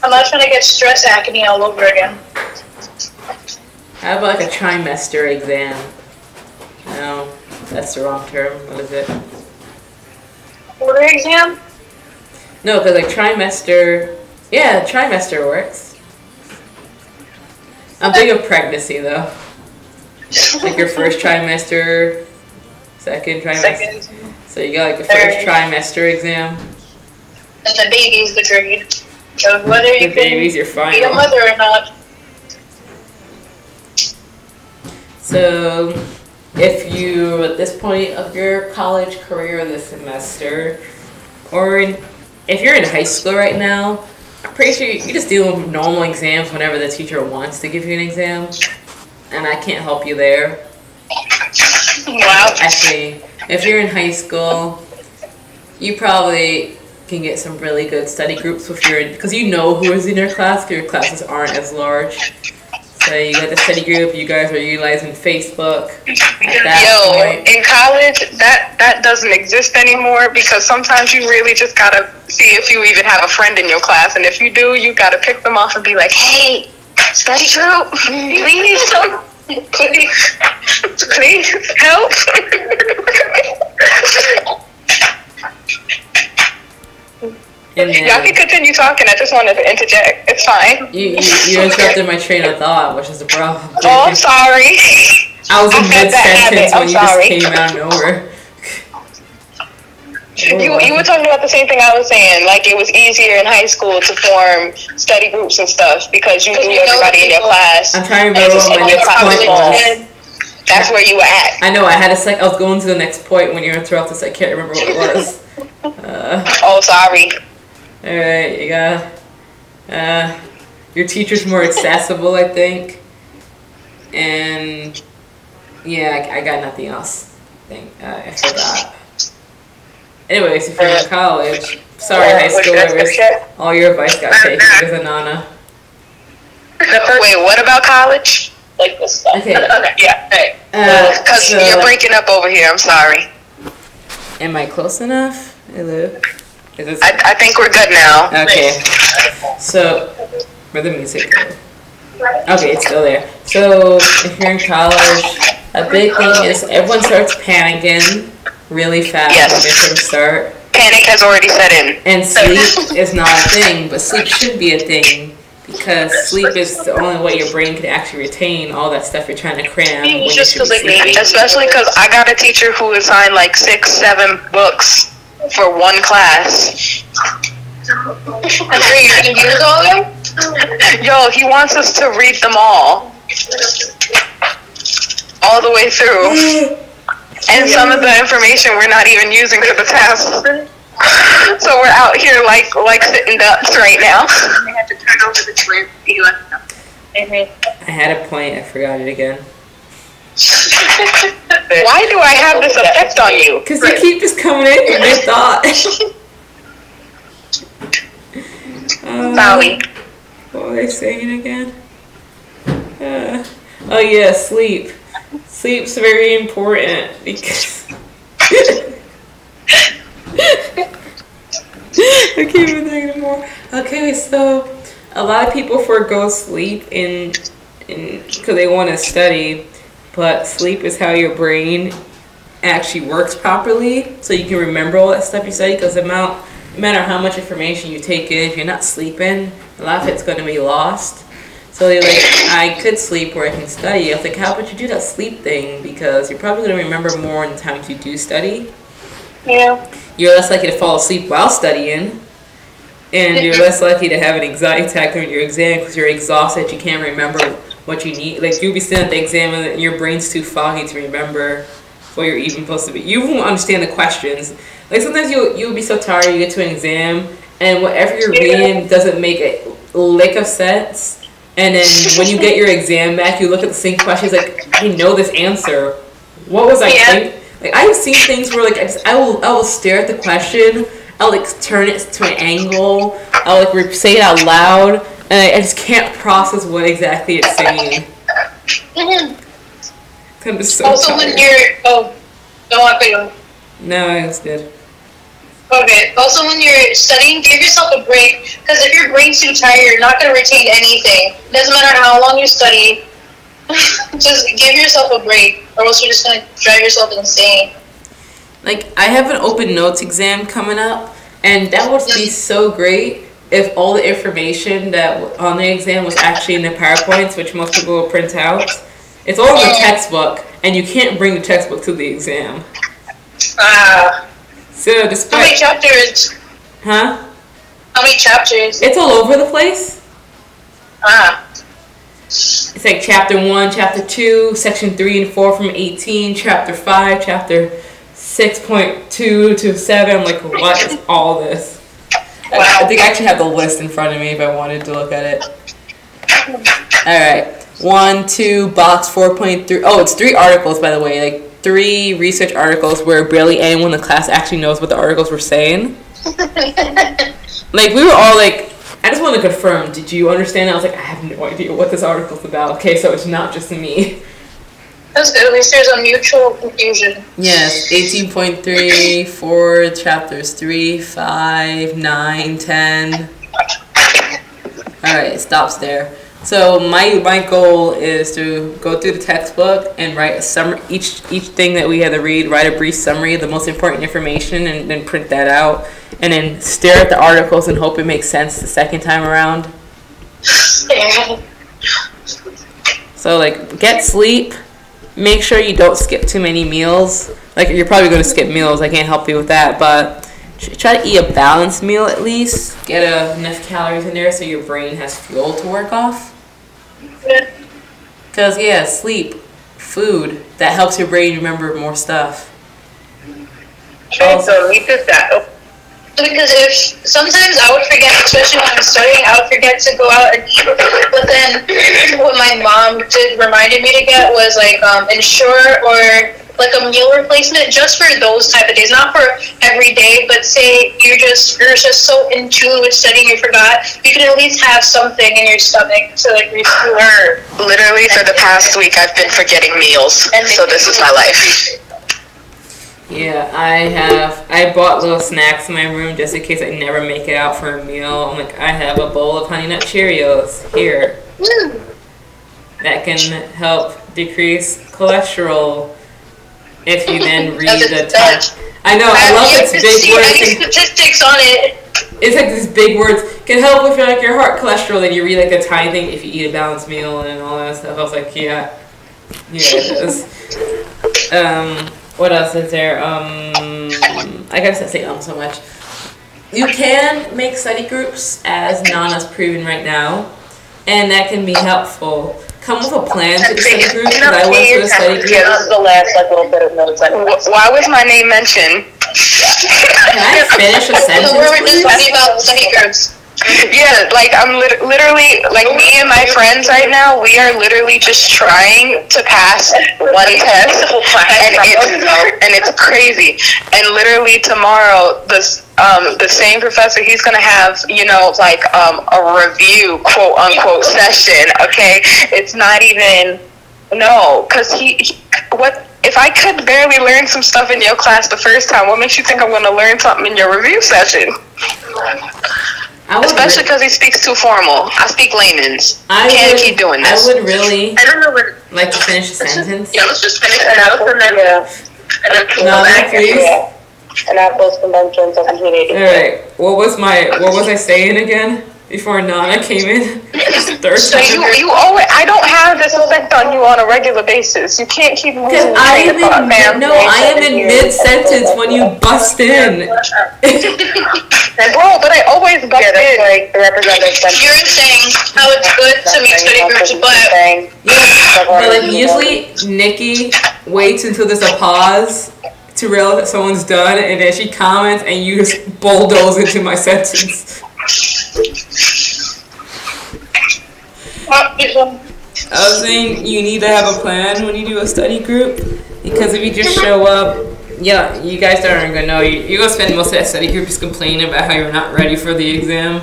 I'm not trying to get stress acne all over again. How about like a trimester exam? No, that's the wrong term. What is it? Quarter exam? No, because like trimester, yeah, trimester works. I'm thinking of pregnancy though. Like your first trimester, second trimester. So you got like the first trimester exam. And the baby's the grade. So whether you can baby's your final. be a mother or not. So if you, at this point of your college career this semester, or if you're in high school right now, I'm pretty sure you just do normal exams whenever the teacher wants to give you an exam, and I can't help you there. Wow. Actually, if you're in high school, you probably can get some really good study groups because you know who is in your class, because your classes aren't as large. So you got the study group, you guys are utilizing Facebook at that point. In college, that doesn't exist anymore, because sometimes you really just gotta see if you even have a friend in your class, and if you do, you gotta pick them off and be like, hey, study group, please help. Y'all can continue talking. I just wanted to interject. It's fine. You interrupted my train of thought, which is the problem. Oh, I'm sorry. I was in mid-sentence when you just came out of nowhere. You were talking about the same thing I was saying. Like, it was easier in high school to form study groups and stuff because you knew everybody in your class. I'm trying to remember what my next point was. That's where you were at. I know. I was going to the next point when you interrupted, so I can't remember what it was. Oh, sorry. All right, you got. Your teacher's more accessible, I think. And yeah, I got nothing else. I forgot. Anyways, if you're in college, sorry, high schoolers, all your advice got taken because of Nana. Wait, what about college? Like this stuff. Okay. Yeah. Hey. Because you're breaking up over here. I'm sorry. Am I close enough? Hello. I think we're good now. Okay. So, where the music go? Okay, it's still there. So, if you're in college, a big thing is everyone starts panicking really fast when midterms start. Panic has already set in. And sleep is not a thing, but sleep should be a thing. Because sleep is the only way your brain can actually retain all that stuff you're trying to cram when you should be sleeping. Especially because I got a teacher who assigned like 6, 7 books for one class. I'm sure you can use all of them. Yo, he wants us to read them all the way through. And some of the information we're not even using for the test. So we're out here like sitting ducks right now. We have to turn over the twin. I had a point. I forgot it again. Why do I have this effect on you? Because you keep just coming in with your thought. Sorry. What were they saying again? Oh yeah, sleep. Sleep's very important because I can't even think anymore. Okay, so a lot of people forego sleep because they want to study, but sleep is how your brain actually works properly, so you can remember all that stuff you study. Because no matter how much information you take in, if you're not sleeping, a lot of it's going to be lost. So they're like, I could sleep or I can study. I was like, how would you do that sleep thing? Because you're probably going to remember more in the times you do study. Yeah. You're less likely to fall asleep while studying. And you're less likely to have an anxiety attack during your exam because you're exhausted. You can't remember what you need. Like, you'll be sitting at the exam and your brain's too foggy to remember what you're even supposed to be. You won't understand the questions. Like, sometimes you'll be so tired you get to an exam and whatever you're reading doesn't make a lick of sense. And then when you get your exam back, you look at the same questions like, I know this answer. What was I thinking? Like, I've seen things where like I will stare at the question, I'll like turn it to an angle, I'll like say it out loud, and I just can't process what exactly it's saying. I'm just so Also, tired. when you're go on, go. No, it's good. Okay. Also, when you're studying, give yourself a break. Because if your brain's too tired, you're not going to retain anything. Doesn't matter how long you study. Just give yourself a break, or else you're just going to drive yourself insane. Like, I have an open notes exam coming up, and that would be so great if all the information that on the exam was actually in the PowerPoints, which most people will print out. It's all in the textbook, and you can't bring the textbook to the exam. So despite... How many chapters? Huh? How many chapters? It's all over the place. It's like chapter 1, chapter 2, section 3 and 4 from 18, chapter 5, chapter 6.2 to 7. I'm like, what is all this? Wow. I think I actually have the list in front of me if I wanted to look at it. Alright. 1, 2, box 4.3. Oh, it's 3 articles, by the way. Like, 3 research articles where barely anyone in the class actually knows what the articles were saying. Like, we were all like, I just want to confirm, did you understand? I was like, I have no idea what this article's about. Okay, so it's not just me. That's good. At least there's a mutual confusion. Yes, 18.3, 4 chapters, 3, 5, 9, 10. Alright, it stops there. So my goal is to go through the textbook and write a summary, each thing that we had to read, write a brief summary of the most important information and then print that out. And then stare at the articles and hope it makes sense the second time around. Yeah. So like, get sleep. Make sure you don't skip too many meals. Like, you're probably going to skip meals. I can't help you with that, but try to eat a balanced meal at least. Get enough calories in there so your brain has fuel to work off. Because, yeah, sleep, food, that helps your brain remember more stuff. So we did that. Because if sometimes I would forget, especially when I'm studying, I would forget to go out and eat. But then what my mom reminded me to get was like Ensure or like a meal replacement just for those type of days, not for every day. But say you're just so in tune with studying you forgot, you can at least have something in your stomach to like refuel. Literally for the past week, I've been forgetting meals, so this is my life. Yeah, I bought little snacks in my room just in case I never make it out for a meal. I'm like, I have a bowl of Honey Nut Cheerios here. That can help decrease cholesterol if you then read the time. I know, I love its big words. Any statistics on it. It's like these big words. Can help with like your heart cholesterol. Then you read like the tiny thing if you eat a balanced meal and all that stuff. I was like, yeah, it does. What else is there? I gotta say so much. You can make study groups, as Nana's proven right now, and that can be helpful. Come with a plan to the study group, because I went to a study group. Yeah, this is the last little bit of notes. Why was my name mentioned? Can I finish a sentence, So we were please? just talking about study groups. Yeah, like I'm literally, like me and my friends right now, we are literally just trying to pass one test, and it's crazy. And literally tomorrow, the same professor, he's gonna have, you know, like a review, quote unquote, session. Okay, it's not even because what if I could barely learn some stuff in your class the first time? What makes you think I'm gonna learn something in your review session? Especially because he speaks too formal. I speak layman's. I can't keep doing this. I would really I don't know what. like to finish a sentence. Yeah, let's just finish that out and then. And then No, please. And Apple's conventions of 1980. Alright, what was I saying again before Nana came in? Third So time. you always, I don't have this effect on you on a regular basis. You can't keep losing your I train of thought, ma'am. am in mid-sentence when you bust in. Bro, but I always bust in. Like the representative. You're saying how it's good to make study groups, but Yeah, but like usually Nikki waits until there's a pause to realize that someone's done, and then she comments, and you just bulldoze into my sentence. I was saying you need to have a plan when you do a study group, because if you just show up, yeah, you guys aren't gonna know. You're gonna spend most of that study group just complaining about how you're not ready for the exam,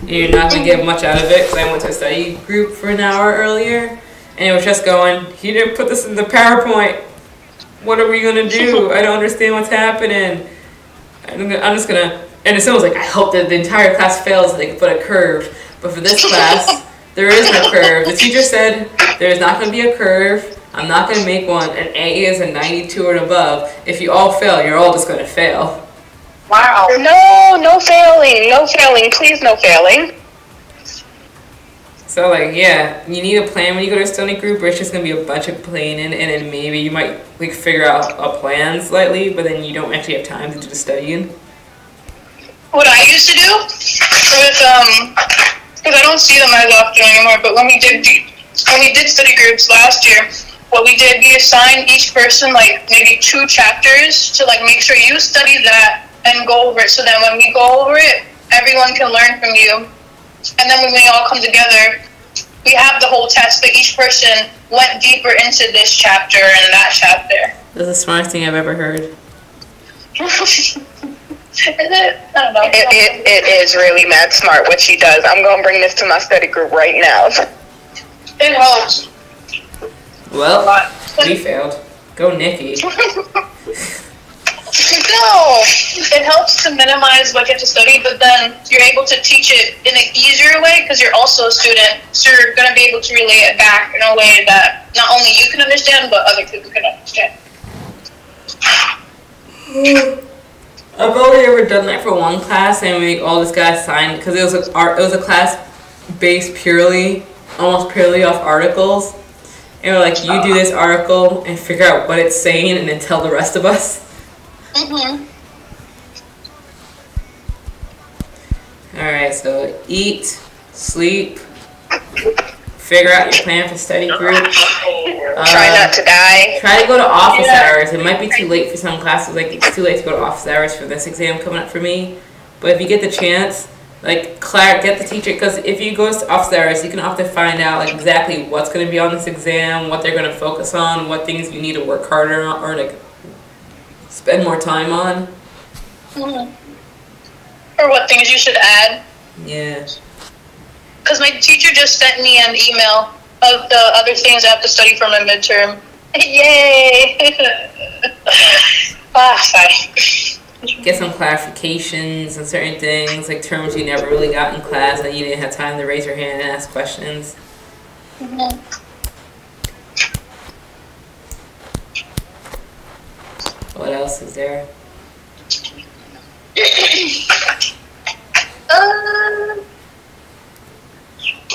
and you're not gonna get much out of it. Because I went to a study group for an hour earlier, and it was just going, "He didn't put this in the PowerPoint. What are we gonna do? I don't understand what's happening." I'm just gonna. And someone was like, "I hope that the entire class fails so they can put a curve." But for this class, there is no curve. The teacher said there's not going to be a curve. I'm not going to make one. An A is a 92 or above. If you all fail, you're all just going to fail. Wow. No failing. No failing. Please, no failing. So, like, yeah, you need a plan when you go to a study group, or it's just going to be a bunch of complaining, and then maybe you might, like, figure out a plan slightly, but then you don't actually have time to do the studying. what I used to do with because I don't see them as often anymore. But when we did study groups last year, what we did, we assigned each person like maybe 2 chapters to like make sure you study that and go over it. So then when we go over it, everyone can learn from you. And then when we all come together, we have the whole test, but each person went deeper into this chapter and that chapter. That's the smartest thing I've ever heard. Is it? I don't know. It is really mad smart what she does. I'm going to bring this to my study group right now. It helps. Well, we failed. Go Nikki. No, it helps to minimize what you have to study, but then you're able to teach it in an easier way because you're also a student, so you're going to be able to relay it back in a way that not only you can understand, but other people can understand. I've only ever done that for one class, and we make all this guys sign because it was a class based almost purely off articles, and we're like, you do this article and figure out what it's saying, and then tell the rest of us. Mm-hmm. Alright, so eat, sleep, figure out your plan for study group. Try not to die. Try to go to office hours. It might be too late for some classes. Like, it's too late to go to office hours for this exam coming up for me. But if you get the chance, like, get the teacher, because if you go to office hours, you can often find out like exactly what's going to be on this exam, what they're going to focus on, what things you need to work harder on, or like spend more time on. Mm-hmm. Or what things you should add. Yeah. Because my teacher just sent me an email of the other things I have to study for my midterm. Yay! Sorry. Get some clarifications on certain things, like terms you never really got in class and you didn't have time to raise your hand and ask questions. Mm-hmm. What else is there?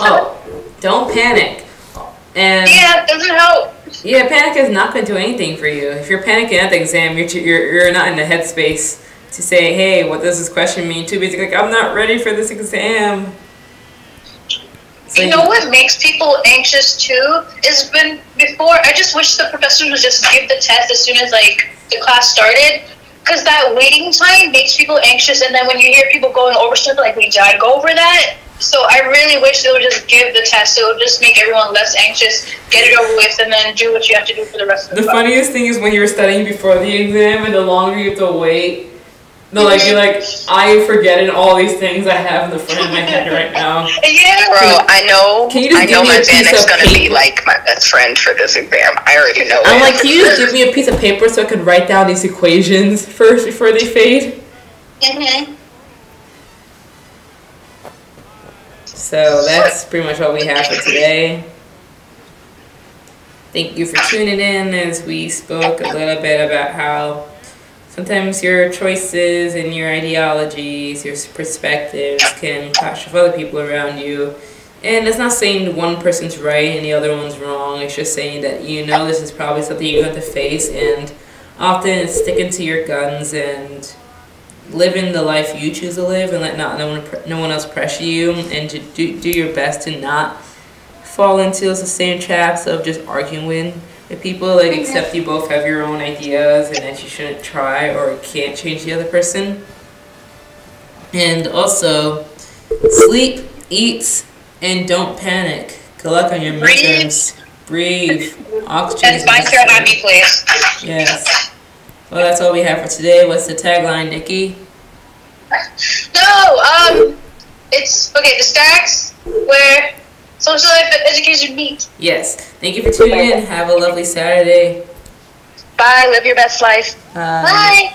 Oh, don't panic. And yeah, it doesn't help. Yeah, panic is not going to do anything for you. If you're panicking at the exam, you're not in the headspace to say, hey, what does this question mean? Too busy, like, I'm not ready for this exam. You know what makes people anxious too is when before, I just wish the professor would just give the test as soon as like the class started, because that waiting time makes people anxious, and then when you hear people going over stuff, like, wait, did I go over that? So I really wish they would just give the test, so it would just make everyone less anxious, get it over with, and then do what you have to do for the rest of the class. Funniest thing is when you were studying before the exam, and the longer you have to wait, no, like, you're like, I forgetting all these things I have in the front of my head right now. Yeah. Bro, I know my Xanax is gonna be like my best friend for this exam. I already know I'm it. like, can you just give me a piece of paper so I could write down these equations first before they fade? Mm-hmm. So that's pretty much all we have for today. Thank you for tuning in as we spoke a little bit about how sometimes your choices and your ideologies, your perspectives can clash with other people around you. And it's not saying one person's right and the other one's wrong. It's just saying that this is probably something you're going to face, and often it's sticking to your guns and living the life you choose to live, and let no one else pressure you, and to do your best to not fall into the same traps of just arguing with people, like, accept you both have your own ideas and that you shouldn't try or can't change the other person. And also, sleep, eat, and don't panic. Good luck on your midterms. Breathe. Oxygen. And find your happy place. Yes. Well, that's all we have for today. What's the tagline, Nikki? No, it's, okay, the stacks where social life and education meet. Yes. Thank you for tuning in. Have a lovely Saturday. Bye. Live your best life. Bye.